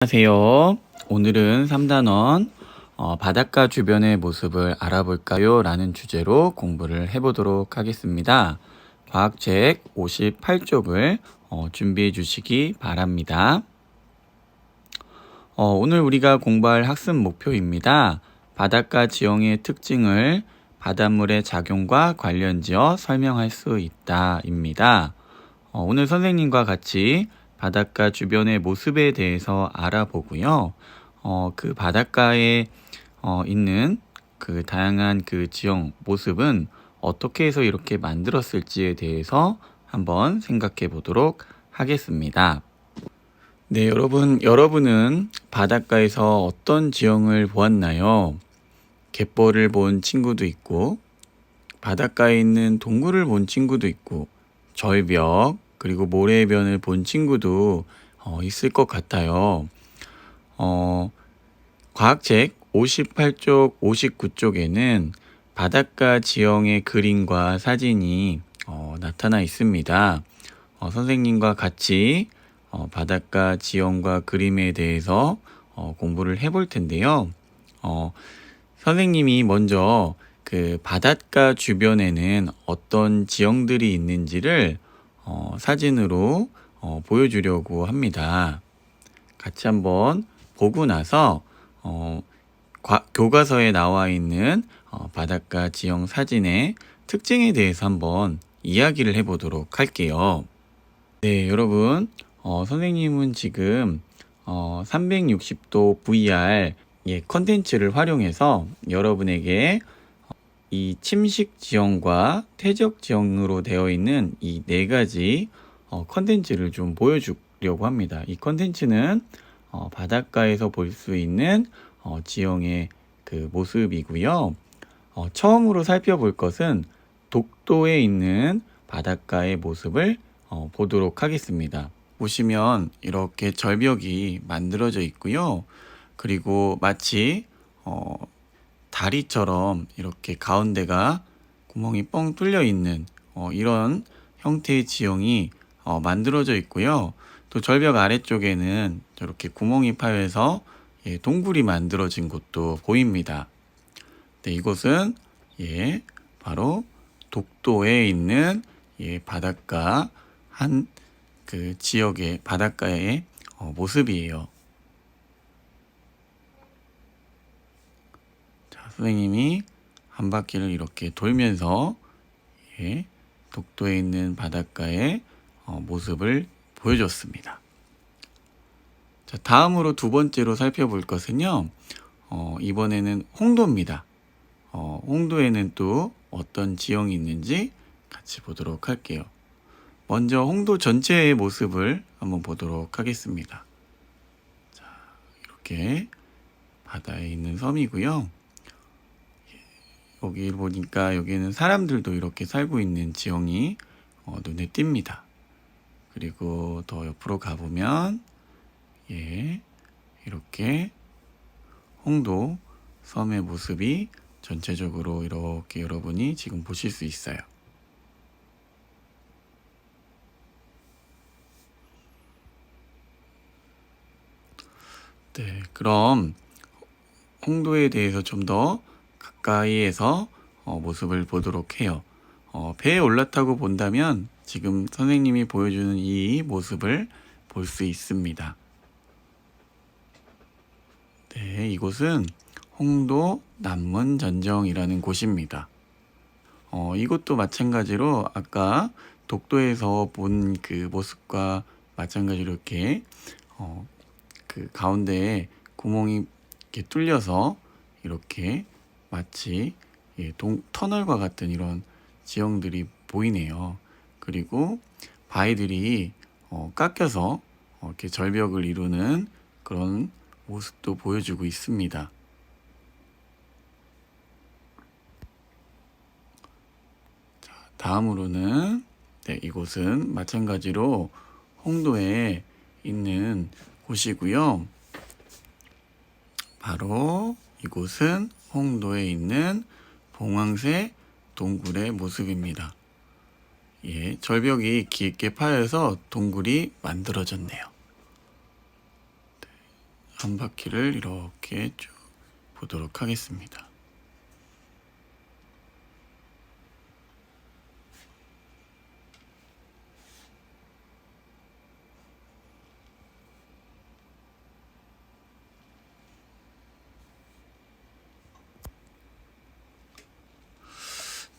안녕하세요. 오늘은 3단원 바닷가 주변의 모습을 알아볼까요? 라는 주제로 공부를 해보도록 하겠습니다. 과학책 58쪽을 준비해 주시기 바랍니다. 오늘 우리가 공부할 학습 목표입니다. 바닷가 지형의 특징을 바닷물의 작용과 관련지어 설명할 수 있다 입니다. 오늘 선생님과 같이 바닷가 주변의 모습에 대해서 알아보고요. 그 바닷가에 있는 그 다양한 그 지형 모습은 어떻게 해서 이렇게 만들었을지에 대해서 한번 생각해 보도록 하겠습니다. 네, 여러분은 바닷가에서 어떤 지형을 보았나요? 갯벌을 본 친구도 있고, 바닷가에 있는 동굴을 본 친구도 있고, 절벽, 그리고 모래변을 본 친구도 있을 것 같아요. 과학책 58쪽, 59쪽에는 바닷가 지형의 그림과 사진이 나타나 있습니다. 선생님과 같이 바닷가 지형과 그림에 대해서 공부를 해볼 텐데요. 선생님이 먼저 그 바닷가 주변에는 어떤 지형들이 있는지를 사진으로 보여주려고 합니다. 같이 한번 보고 나서 교과서에 나와 있는 바닷가 지형 사진의 특징에 대해서 한번 이야기를 해보도록 할게요. 네, 여러분, 선생님은 지금 360도 VR 컨텐츠를 활용해서 여러분에게 이 침식 지형과 퇴적 지형으로 되어 있는 이 네 가지 컨텐츠를 좀 보여주려고 합니다. 이 컨텐츠는 바닷가에서 볼 수 있는 지형의 그 모습이고요. 처음으로 살펴볼 것은 독도에 있는 바닷가의 모습을 보도록 하겠습니다. 보시면 이렇게 절벽이 만들어져 있고요. 그리고 마치 다리처럼 이렇게 가운데가 구멍이 뻥 뚫려 있는 이런 형태의 지형이 만들어져 있고요. 또 절벽 아래쪽에는 이렇게 구멍이 파여서 동굴이 만들어진 곳도 보입니다. 네, 이곳은 바로 독도에 있는 바닷가 한 그 지역의 바닷가의 모습이에요. 자, 선생님이 한 바퀴를 이렇게 돌면서 독도에 있는 바닷가의 모습을 보여줬습니다. 자, 다음으로 두 번째로 살펴볼 것은요. 이번에는 홍도입니다. 홍도에는 또 어떤 지형이 있는지 같이 보도록 할게요. 먼저 홍도 전체의 모습을 한번 보도록 하겠습니다. 자, 이렇게 바다에 있는 섬이고요. 여기 보니까 여기는 사람들도 이렇게 살고 있는 지형이 눈에 띕니다. 그리고 더 옆으로 가보면 이렇게 홍도 섬의 모습이 전체적으로 이렇게 여러분이 지금 보실 수 있어요. 네, 그럼 홍도에 대해서 좀 더 가까이에서 모습을 보도록 해요. 배에 올라타고 본다면 지금 선생님이 보여주는 이 모습을 볼 수 있습니다. 네, 이곳은 홍도 남문전정이라는 곳입니다. 이곳도 마찬가지로 아까 독도에서 본 그 모습과 마찬가지로 이렇게 그 가운데에 구멍이 이렇게 뚫려서 이렇게 마치 터널과 같은 이런 지형들이 보이네요. 그리고 바위들이 깎여서 이렇게 절벽을 이루는 그런 모습도 보여주고 있습니다. 자, 다음으로는 이곳은 마찬가지로 홍도에 있는 곳이고요. 바로 이곳은 홍도에 있는 봉황새 동굴의 모습입니다. 절벽이 깊게 파여서 동굴이 만들어졌네요. 한 바퀴를 이렇게 쭉 보도록 하겠습니다.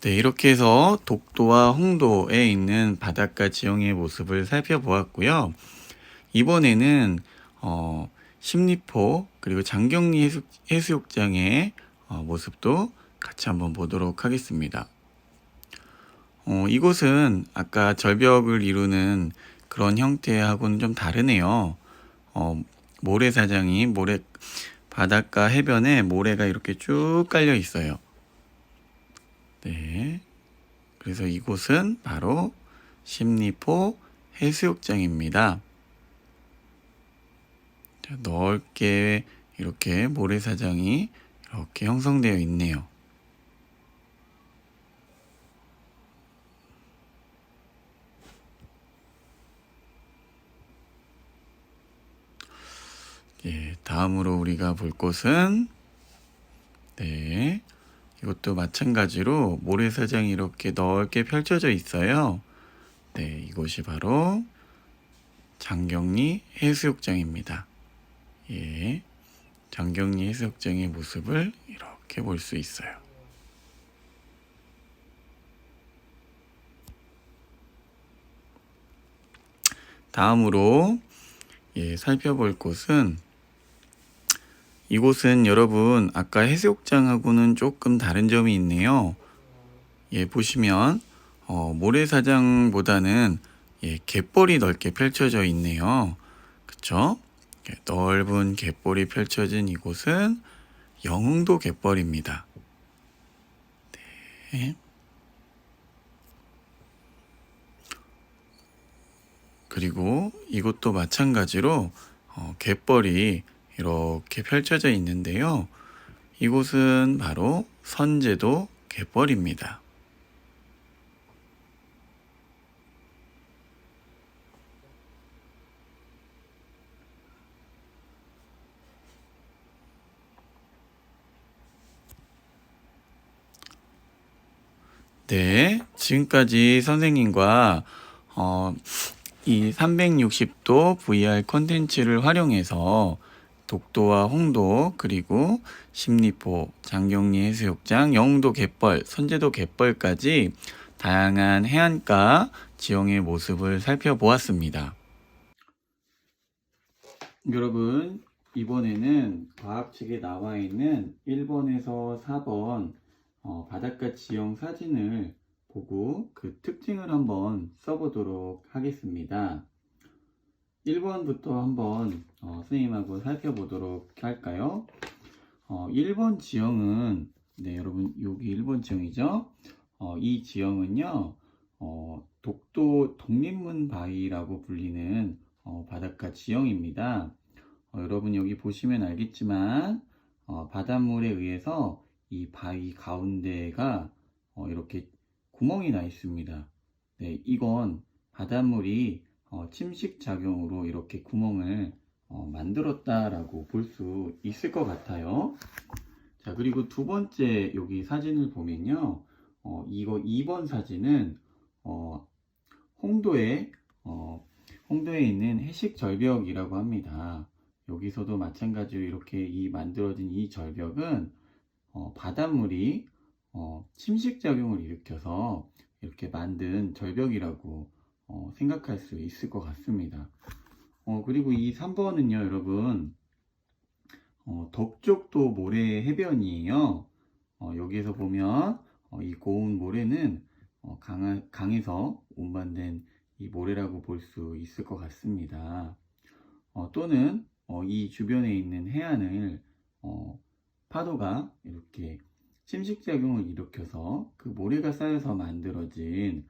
네, 이렇게 해서 독도와 홍도에 있는 바닷가 지형의 모습을 살펴보았고요. 이번에는 십리포 그리고 장경리 해수욕장의 모습도 같이 한번 보도록 하겠습니다. 이곳은 아까 절벽을 이루는 그런 형태하고는 좀 다르네요. 모래사장이 바닷가 해변에 모래가 이렇게 쭉 깔려 있어요. 네. 그래서 이곳은 바로 십리포 해수욕장입니다. 자, 넓게 이렇게 모래사장이 이렇게 형성되어 있네요. 예, 다음으로 우리가 볼 곳은 네, 이것도 마찬가지로 모래사장이 이렇게 넓게 펼쳐져 있어요. 네, 이곳이 바로 장경리 해수욕장입니다. 예, 장경리 해수욕장의 모습을 이렇게 볼 수 있어요. 다음으로 살펴볼 곳은 이곳은 여러분 아까 해수욕장하고는 조금 다른 점이 있네요. 보시면 모래사장보다는 갯벌이 넓게 펼쳐져 있네요. 그쵸? 넓은 갯벌이 펼쳐진 이곳은 영흥도 갯벌입니다. 네. 그리고 이곳도 마찬가지로 갯벌이 이렇게 펼쳐져 있는데요. 이곳은 바로 선제도 갯벌입니다. 네, 지금까지 선생님과 이 360도 VR 콘텐츠를 활용해서 독도와 홍도 그리고 십리포, 장경리 해수욕장, 영흥도 갯벌, 선제도 갯벌까지 다양한 해안가 지형의 모습을 살펴보았습니다. 여러분, 이번에는 과학책에 나와 있는 1번에서 4번 바닷가 지형 사진을 보고 그 특징을 한번 써보도록 하겠습니다. 1번부터 한번 선생님하고 살펴보도록 할까요? 1번 지형은 네, 여러분 여기 1번 지형이죠. 이 지형은요 독도 독립문 바위라고 불리는 바닷가 지형입니다. 여러분 여기 보시면 알겠지만 바닷물에 의해서 이 바위 가운데가 이렇게 구멍이 나 있습니다. 네, 이건 바닷물이 침식 작용으로 이렇게 구멍을 만들었다라고 볼 수 있을 것 같아요. 자, 그리고 두 번째 여기 사진을 보면요. 이거 2번 사진은 홍도에 있는 해식 절벽이라고 합니다. 여기서도 마찬가지로 이렇게 만들어진 이 절벽은 바닷물이 침식 작용을 일으켜서 이렇게 만든 절벽이라고 생각할 수 있을 것 같습니다. 그리고 이 3번은요, 여러분, 덕족도 모래 해변이에요. 여기에서 보면 이 고운 모래는 강에서 운반된 이 모래라고 볼 수 있을 것 같습니다. 또는 이 주변에 있는 해안을 파도가 이렇게 침식작용을 일으켜서 그 모래가 쌓여서 만들어진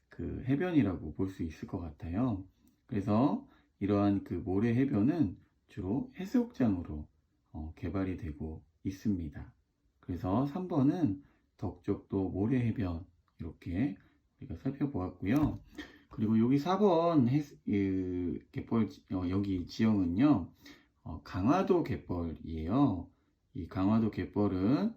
그 해변이라고 볼 수 있을 것 같아요. 그래서 이러한 그 모래 해변은 주로 해수욕장으로 개발이 되고 있습니다. 그래서 3번은 덕적도 모래 해변 이렇게 우리가 살펴보았고요. 그리고 여기 4번 갯벌 여기 지형은요. 강화도 갯벌이에요. 이 강화도 갯벌은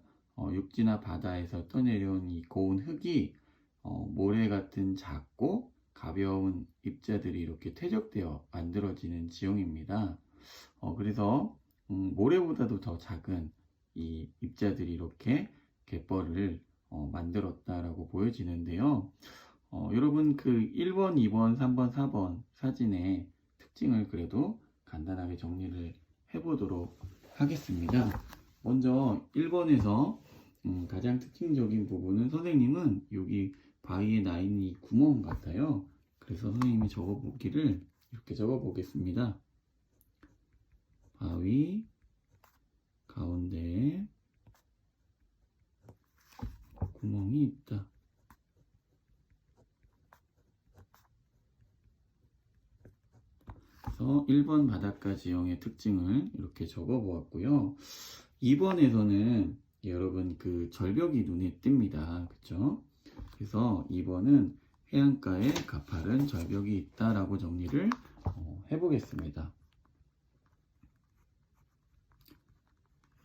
육지나 바다에서 떠내려온 이 고운 흙이 모래 같은 작고 가벼운 입자들이 이렇게 퇴적되어 만들어지는 지형입니다. 그래서 모래보다도 더 작은 이 입자들이 이렇게 갯벌을 만들었다라고 보여지는데요. 여러분 그 1번, 2번, 3번, 4번 사진의 특징을 그래도 간단하게 정리를 해보도록 하겠습니다. 먼저 1번에서 가장 특징적인 부분은 선생님은 여기 바위에 나 있는 이 구멍 같아요. 그래서 선생님이 적어보기를 이렇게 적어보겠습니다. 바위 가운데에 구멍이 있다. 그래서 1번 바닷가 지형의 특징을 이렇게 적어 보았고요. 2번에서는 여러분 그 절벽이 눈에 띕니다. 그쵸? 그래서 2번은 해안가에 가파른 절벽이 있다라고 정리를 해보겠습니다.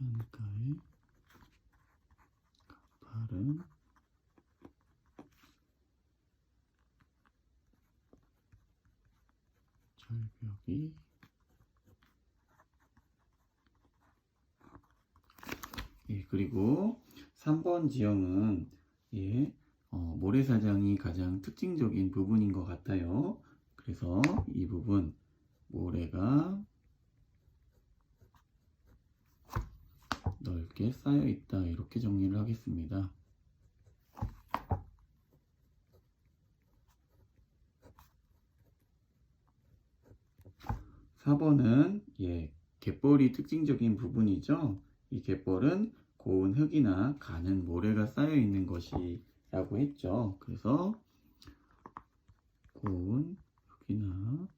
해안가에 가파른 절벽이 그리고 3번 지형은 모래사장이 가장 특징적인 부분인 것 같아요. 그래서 이 부분 모래가 넓게 쌓여 있다 이렇게 정리를 하겠습니다. 4번은 갯벌이 특징적인 부분이죠. 이 갯벌은 고운 흙이나 가는 모래가 쌓여 있는 것이라고 했죠. 그래서 고운 흙이나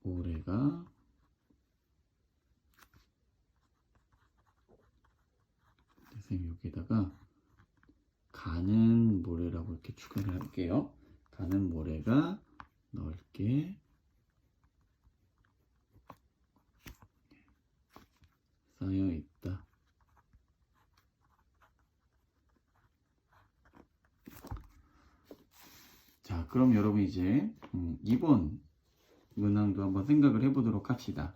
모래가 선생님 여기다가 가는 모래라고 이렇게 추가를 할게요. 가는 모래가 넓게 쌓여 있다. 자, 그럼 여러분 이제 2번 문항도 한번 생각을 해보도록 합시다.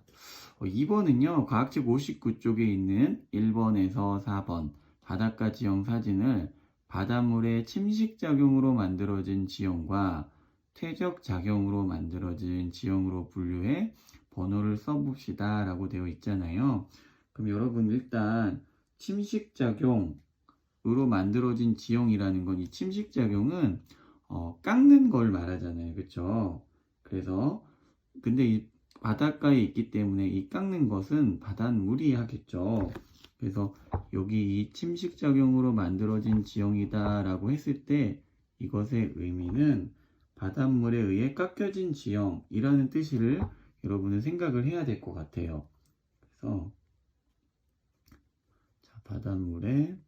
2번은요, 과학책 59쪽에 있는 1번에서 4번 바닷가 지형 사진을 바닷물의 침식작용으로 만들어진 지형과 퇴적작용으로 만들어진 지형으로 분류해 번호를 써봅시다 라고 되어 있잖아요. 그럼 여러분 일단 침식작용으로 만들어진 지형이라는 건 이 침식작용은 깎는 걸 말하잖아요. 그쵸? 그래서 근데 이 바닷가에 있기 때문에 이 깎는 것은 바닷물이 하겠죠. 그래서 여기 이 침식작용으로 만들어진 지형이다 라고 했을 때 이것의 의미는 바닷물에 의해 깎여진 지형이라는 뜻을 여러분은 생각을 해야 될 것 같아요. 그래서 자, 바닷물에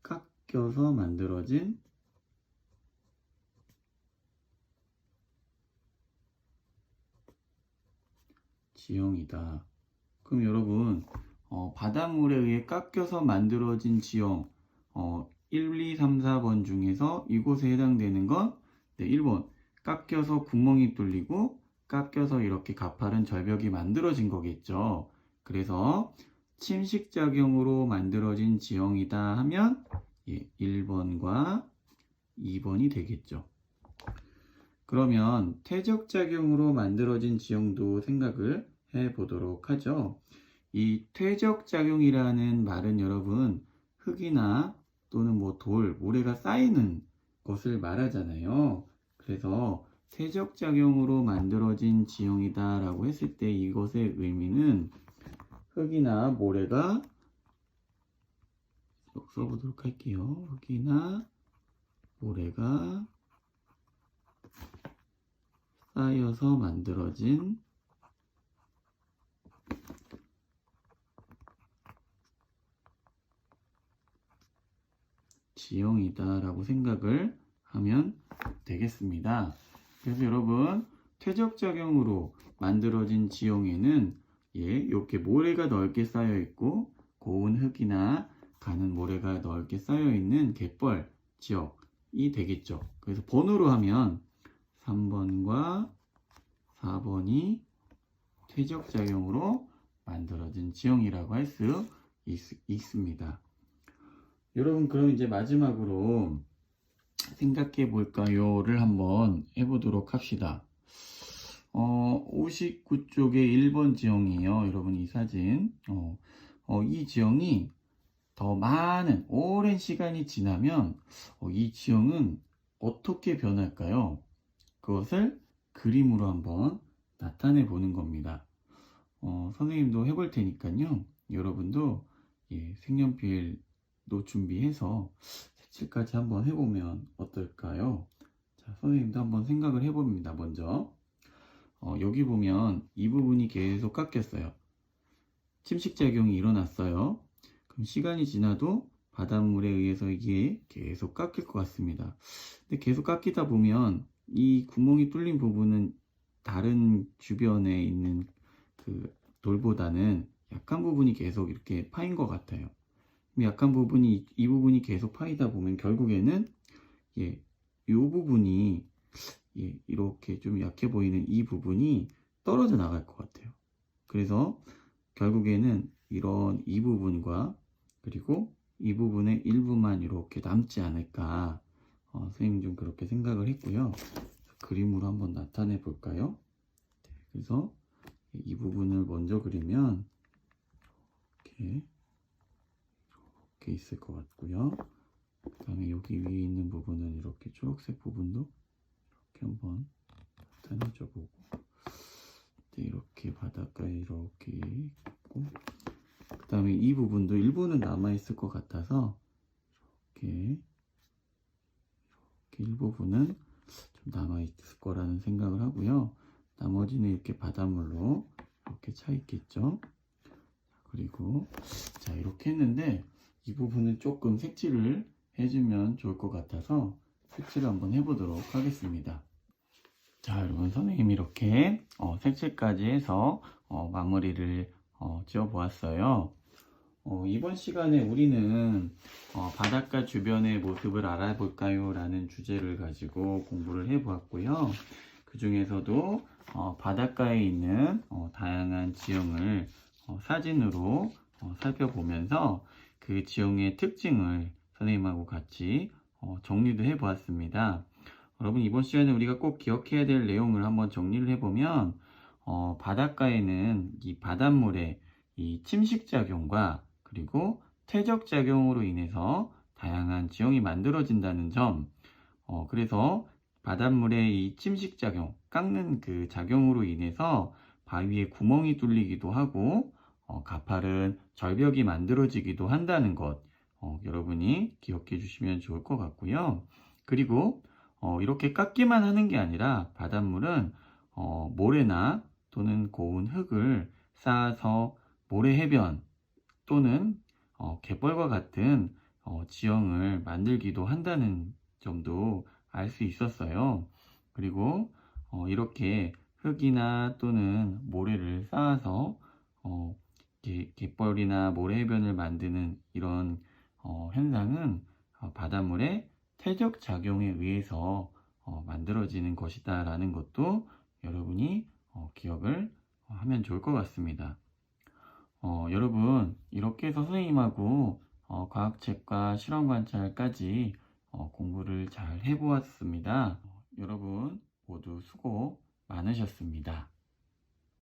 깎여서 만들어진 지형이다. 그럼 여러분 바닷물에 의해 깎여서 만들어진 지형 1, 2, 3, 4번 중에서 이곳에 해당되는 건 1번 깎여서 구멍이 뚫리고 깎여서 이렇게 가파른 절벽이 만들어진 거겠죠. 그래서 침식작용으로 만들어진 지형이다 하면 1번과 2번이 되겠죠. 그러면 퇴적작용으로 만들어진 지형도 생각을 해보도록 하죠. 이 퇴적작용이라는 말은 여러분 흙이나 또는 뭐 돌, 모래가 쌓이는 것을 말하잖아요. 그래서 퇴적작용으로 만들어진 지형이다 라고 했을 때 이것의 의미는 흙이나 모래가 써보도록 할게요. 흙이나 모래가 쌓여서 만들어진 지형이다라고 생각을 하면 되겠습니다. 그래서 여러분, 퇴적작용으로 만들어진 지형에는 이렇게 모래가 넓게 쌓여 있고 고운 흙이나 가는 모래가 넓게 쌓여 있는 갯벌 지역이 되겠죠. 그래서 번호로 하면 3번과 4번이 퇴적작용으로 만들어진 지형이라고 할 수 있습니다. 여러분, 그럼 이제 마지막으로 생각해 볼까요를 한번 해보도록 합시다. 59쪽의 1번 지형이에요. 여러분, 이 사진. 이 지형이 더 많은 오랜 시간이 지나면 이 지형은 어떻게 변할까요? 그것을 그림으로 한번 나타내 보는 겁니다. 선생님도 해볼 테니까요. 여러분도 색연필도 준비해서 색칠까지 한번 해보면 어떨까요? 자, 선생님도 한번 생각을 해봅니다. 먼저 여기 보면 이 부분이 계속 깎였어요. 침식작용이 일어났어요. 그럼 시간이 지나도 바닷물에 의해서 이게 계속 깎일 것 같습니다. 근데 계속 깎이다 보면 이 구멍이 뚫린 부분은 다른 주변에 있는 그 돌보다는 약한 부분이 계속 이렇게 파인 것 같아요. 약한 부분이, 이 부분이 계속 파이다 보면 결국에는 이 부분이 이렇게 좀 약해 보이는 이 부분이 떨어져 나갈 것 같아요. 그래서 결국에는 이런 이 부분과 그리고 이 부분의 일부만 이렇게 남지 않을까, 선생님 좀 그렇게 생각을 했고요. 그림으로 한번 나타내 볼까요? 그래서 이 부분을 먼저 그리면 이렇게 있을 것 같고요. 그 다음에 여기 위에 있는 부분은 이렇게 초록색 부분도 이렇게 한번 나타내줘 보고, 이렇게 바닷가에 이렇게 있고, 그 다음에 이 부분도 일부는 남아 있을 것 같아서 이렇게 일부분은 좀 남아 있을 거라는 생각을 하고요. 나머지는 이렇게 바닷물로 이렇게 차 있겠죠. 그리고 자, 이렇게 했는데 이 부분은 조금 색칠을 해주면 좋을 것 같아서 색칠을 한번 해보도록 하겠습니다. 자, 여러분, 선생님이 이렇게 색칠까지 해서 마무리를 지어 보았어요. 이번 시간에 우리는 바닷가 주변의 모습을 알아볼까요? 라는 주제를 가지고 공부를 해 보았고요. 그 중에서도 바닷가에 있는 다양한 지형을 사진으로 살펴보면서 그 지형의 특징을 선생님하고 같이 정리도 해 보았습니다. 여러분, 이번 시간에 우리가 꼭 기억해야 될 내용을 한번 정리를 해보면 바닷가에는 이 바닷물의 이 침식작용과 그리고 퇴적작용으로 인해서 다양한 지형이 만들어진다는 점, 그래서 바닷물의 이 침식작용, 깎는 그 작용으로 인해서 바위에 구멍이 뚫리기도 하고 가파른 절벽이 만들어지기도 한다는 것, 여러분이 기억해 주시면 좋을 것 같고요. 그리고 이렇게 깎기만 하는 게 아니라 바닷물은 모래나 또는 고운 흙을 쌓아서 모래 해변 또는 갯벌과 같은 지형을 만들기도 한다는 점도 알 수 있었어요. 그리고 이렇게 흙이나 또는 모래를 쌓아서 갯벌이나 모래 해변을 만드는 이런 현상은 바닷물의 퇴적 작용에 의해서 만들어지는 것이다 라는 것도 여러분이 기억을 하면 좋을 것 같습니다. 여러분, 이렇게 해서 선생님하고 과학책과 실험관찰까지 공부를 잘 해보았습니다. 여러분 모두 수고 많으셨습니다.